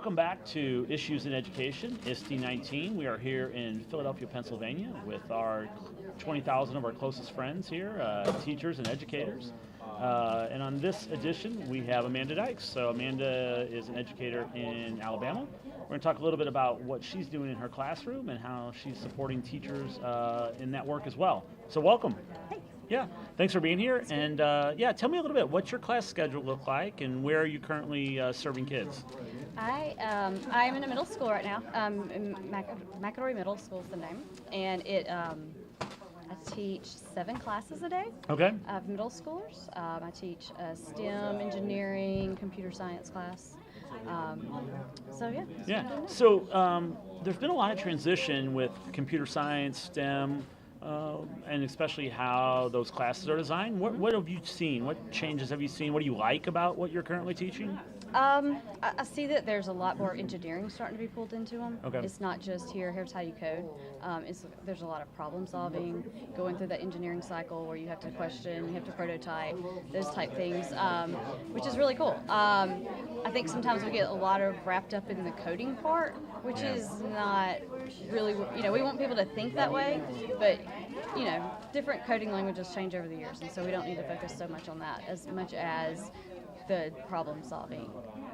welcome back to Issues in Education, ISTE 19. We are here in Philadelphia, Pennsylvania with our 20,000 of our closest friends here, teachers and educators. And on this edition, we have Amanda Dykes. So Amanda is an educator in Alabama. We're going to talk a little bit about what she's doing in her classroom and how she's supporting teachers in that work as well. So welcome. Thanks. Yeah, thanks for being here. And yeah, tell me a little bit, what's your class schedule look like and where are you currently serving kids? I'm in a middle school right now. McElroy Middle School is the name. And I teach 7 classes a day. Okay. Of middle schoolers. I teach a STEM, engineering, computer science class. So yeah. Yeah. So there's been a lot of transition with computer science, STEM, and especially how those classes are designed. What have you seen? What changes have you seen? What do you like about what you're currently teaching? I see that there's a lot more engineering starting to be pulled into them. Okay. It's not just here's how you code. There's a lot of problem solving, going through that engineering cycle where you have to question, you have to prototype, those type things, which is really cool. I think sometimes we get a lot of wrapped up in the coding part, which is not really, we want people to think that way, but different coding languages change over the years, and so we don't need to focus so much on that as much as the problem solving.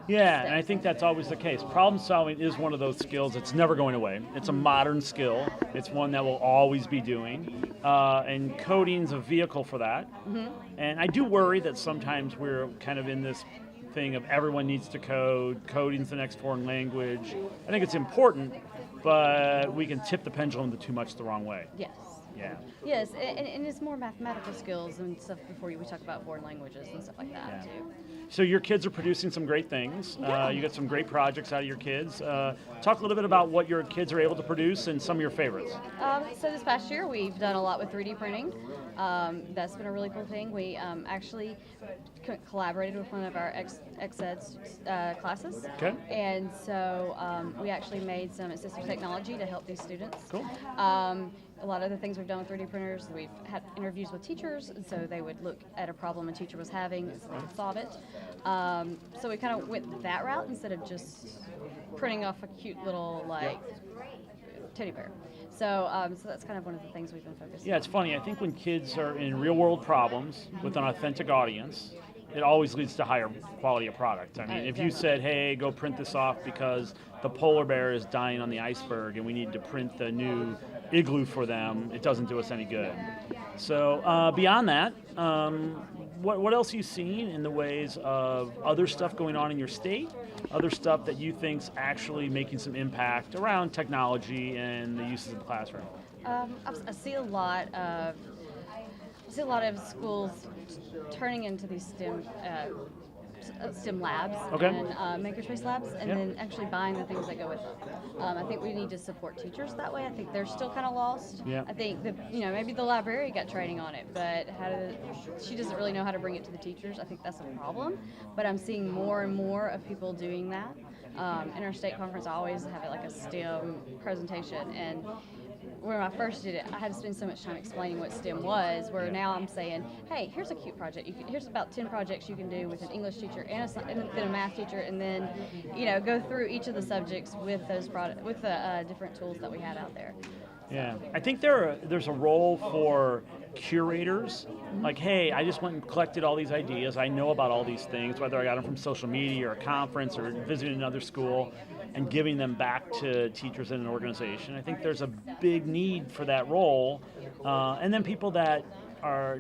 Yeah, and I think that's always the case. Problem solving is one of those skills that's never going away. It's a modern skill. It's one that we'll always be doing. And coding's a vehicle for that. Mm-hmm. And I do worry that sometimes we're kind of in this thing of everyone needs to code. Coding's the next foreign language. I think it's important, but we can tip the pendulum to too much the wrong way. Yes. Yeah. Yes, and it's more mathematical skills and stuff before we talk about foreign languages and stuff like that too. So your kids are producing some great things. You got some great projects out of your kids. Talk a little bit about what your kids are able to produce and some of your favorites. So this past year we've done a lot with 3D printing. That's been a really cool thing. We actually collaborated with one of our ex-eds classes. Okay. And so we actually made some assistive technology to help these students. Cool. A lot of the things we've done with 3D printers, we've had interviews with teachers, and so they would look at a problem a teacher was having so they could solve it. So we kind of went that route instead of just printing off a cute little teddy bear. So that's kind of one of the things we've been focusing on. Yeah, it's funny. I think when kids are in real world problems with an authentic audience, it always leads to higher quality of product. I mean, if you said, hey, go print this off because the polar bear is dying on the iceberg and we need to print the new igloo for them, it doesn't do us any good. So beyond that, what else are you seeing in the ways of other stuff going on in your state, other stuff that you think's actually making some impact around technology and the uses of the classroom? I see a lot of schools turning into these STEM labs and makerspace labs, and then actually buying the things that go with them. I think we need to support teachers that way. I think they're still kind of lost. Yeah. I think that maybe the librarian got training on it, but she doesn't really know how to bring it to the teachers. I think that's a problem. But I'm seeing more and more of people doing that. In our state conference, I always have a STEM presentation, and when I first did it, I had to spend so much time explaining what STEM was, where now I'm saying, hey, here's a cute project. Here's about 10 projects you can do with an English teacher and then a math teacher, and then go through each of the subjects with those with the different tools that we had out there. Yeah, I think there's a role for curators. Like, hey, I just went and collected all these ideas. I know about all these things, whether I got them from social media or a conference or visiting another school, and giving them back to teachers in an organization. I think there's a big need for that role. And then people that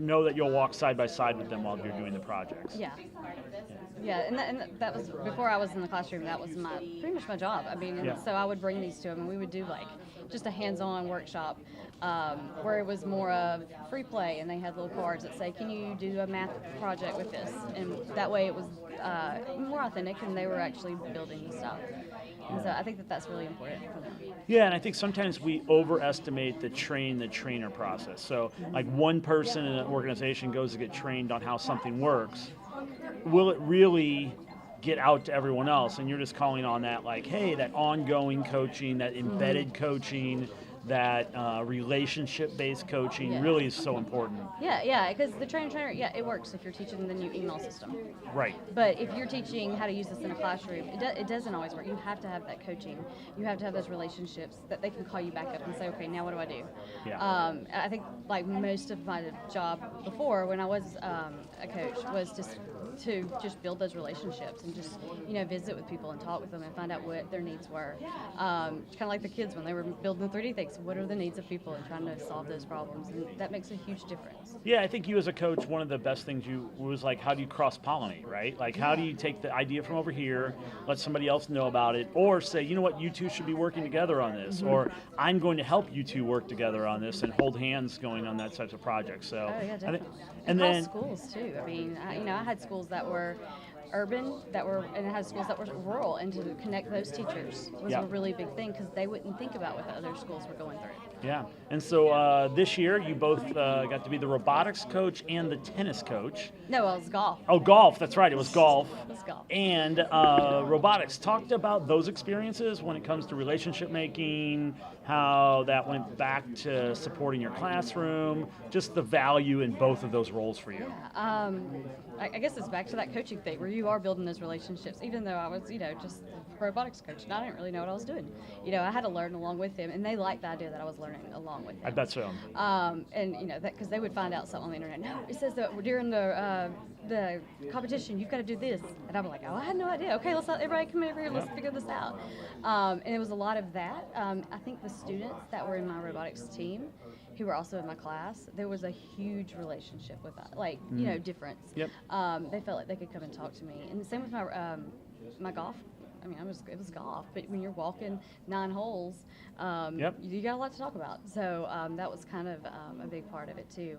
know that you'll walk side by side with them while you're doing the projects. Yeah, and that was before I was in the classroom. That was pretty much my job. I mean, so I would bring these to them, and we would do just a hands-on workshop where it was more of free play, and they had little cards that say, "Can you do a math project with this?" And that way, it was more authentic, and they were actually building the stuff. And so I think that's really important for them. Yeah, and I think sometimes we overestimate the train-the-trainer process. So like one person in an organization goes to get trained on how something works. Will it really get out to everyone else? And you're just calling on that, hey, that ongoing coaching, that embedded coaching, that relationship-based coaching really is so important. Yeah, because the trainer, yeah, it works if you're teaching the new email system. Right. But if you're teaching how to use this in a classroom, it doesn't always work. You have to have that coaching. You have to have those relationships that they can call you back up and say, okay, now what do I do? Yeah. I think like most of my job before when I was a coach was just to just build those relationships and just visit with people and talk with them and find out what their needs were. Kind of like the kids when they were building the 3D things. What are the needs of people and trying to solve those problems? And that makes a huge difference. Yeah, I think you as a coach, one of the best things was like, how do you cross-pollinate, right? Like, how do you take the idea from over here, let somebody else know about it, or say, you know what, you two should be working together on this, or I'm going to help you two work together on this and hold hands going on that types of projects. So, Oh yeah, definitely. and then schools too. I mean, I had schools that were urban and I had schools that were rural, and to connect those teachers was a really big thing because they wouldn't think about what the other schools were going through. Yeah, and so this year you both got to be the robotics coach and the tennis coach. No, it was golf. Oh, golf, that's right, it was golf. It was golf. And robotics. Talked about those experiences when it comes to relationship making, how that went back to supporting your classroom, just the value in both of those roles for you. Yeah, I guess it's back to that coaching thing where you are building those relationships, even though I was, just a robotics coach and I didn't really know what I was doing. I had to learn along with them, and they liked the idea that I was learning along with them. I bet so. And that because they would find out something on the internet. No, it says that during the competition you've got to do this, and I'm like, oh, I had no idea. Okay, everybody come over here, let's figure this out. And it was a lot of that. I think the students that were in my robotics team, who were also in my class, there was a huge relationship with that, difference. Yep. They felt like they could come and talk to me, and the same with my golf. I mean, it was golf, but when you're walking 9 holes, you got a lot to talk about. So that was kind of a big part of it too.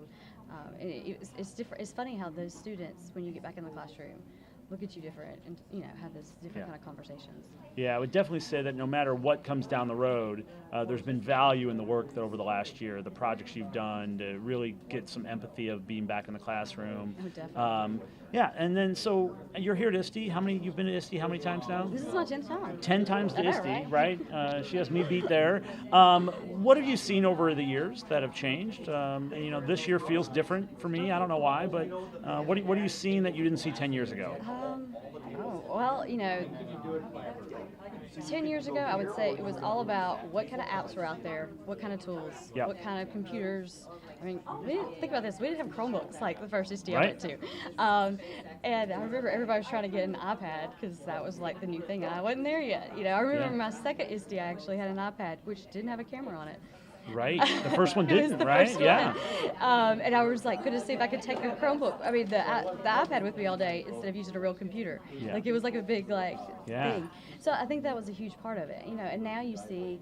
And it's different. It's funny how those students, when you get back in the classroom, look at you different and have those different kind of conversations. Yeah, I would definitely say that no matter what comes down the road, there's been value in the work that over the last year, the projects you've done to really get some empathy of being back in the classroom. Oh, definitely. Yeah, and then so you're here at ISTE. You've been to ISTE how many times now? This is my 10th time. 10 times to I know, ISTE, right? She has me beat there. What have you seen over the years that have changed? This year feels different for me. I don't know why, but what are you seeing that you didn't see 10 years ago? 10 years ago, I would say it was all about what kind of apps were out there, what kind of tools, what kind of computers. I mean, think about this. We didn't have Chromebooks like the first ISTE I went to. And I remember everybody was trying to get an iPad because that was like the new thing. I wasn't there yet. I remember my second ISTE, I actually had an iPad, which didn't have a camera on it. Right, the first one didn't, the right? First yeah. One. And I was like, going to see if I could take a Chromebook, the iPad with me all day instead of using a real computer. Yeah. Like it was like a big thing. So I think that was a huge part of it, and now you see.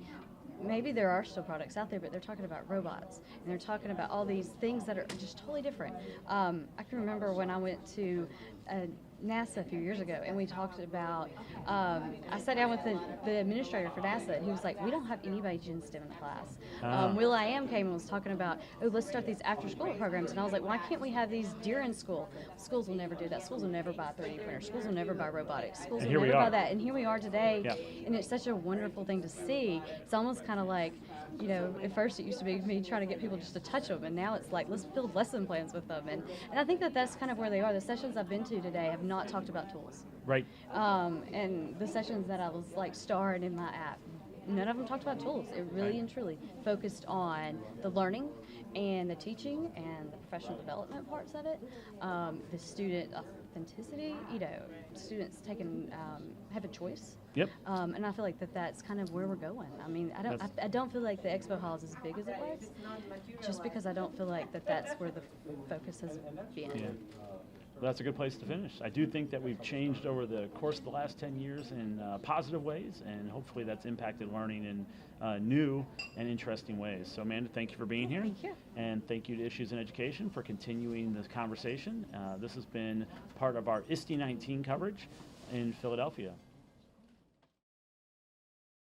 Maybe there are still products out there, but they're talking about robots, and they're talking about all these things that are just totally different. I can remember when I went to NASA a few years ago, and we talked about, I sat down with the administrator for NASA, and he was like, we don't have anybody teaching STEM in the class. Will I Am came and was talking about, oh, let's start these after-school programs, and I was like, why can't we have these during school? Schools will never do that. Schools will never buy a 3D printer. Schools will never buy robotics. Schools will never buy that. And here we are today, and it's such a wonderful thing to see. It's almost kind of like, at first it used to be me trying to get people just to touch them, and now it's like, let's build lesson plans with them. And I think that's kind of where they are. The sessions I've been to today have not talked about tools. Right. And the sessions that I was starring in my app, none of them talked about tools. It really and truly focused on the learning and the teaching and the professional development parts of it, the student authenticity, students have a choice. Yep. And I feel like that's kind of where we're going. I mean, I don't feel like the expo hall is as big as it was, just because I don't feel like that's where the focus has been. Yeah. Well, that's a good place to finish. I do think that we've changed over the course of the last 10 years in positive ways, and hopefully that's impacted learning in new and interesting ways. So, Amanda, thank you for being here. Thank you. And thank you to Issues in Education for continuing this conversation. This has been part of our ISTE 19 coverage in Philadelphia.